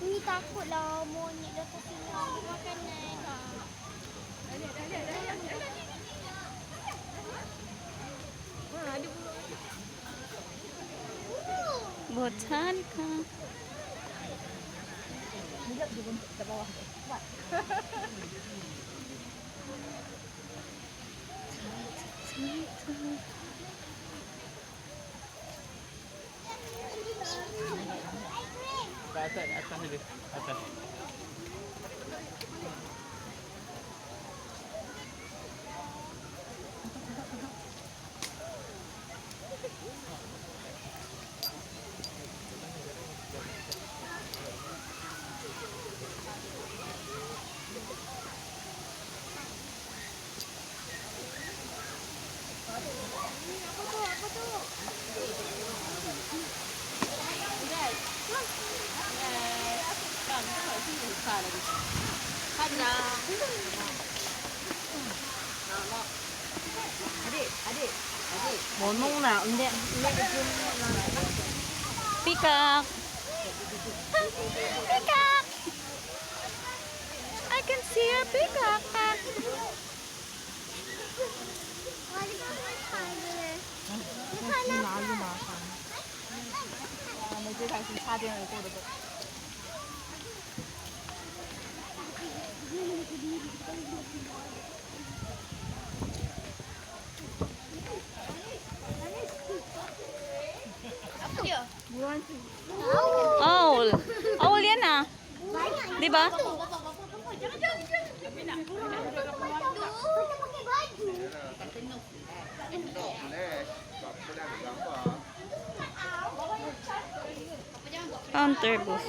Ui, takut lah monyet datang sini ambil makanan. Botanica. Atas dia. Atas. Apa tu? Mau nung nào hindi Peacock. Peacock. I can see a peacock. Wali ka may spider. Apa dia? Owl. Owl yan ah. Di ba? Jangan. Macam pakai baju. Counter booth.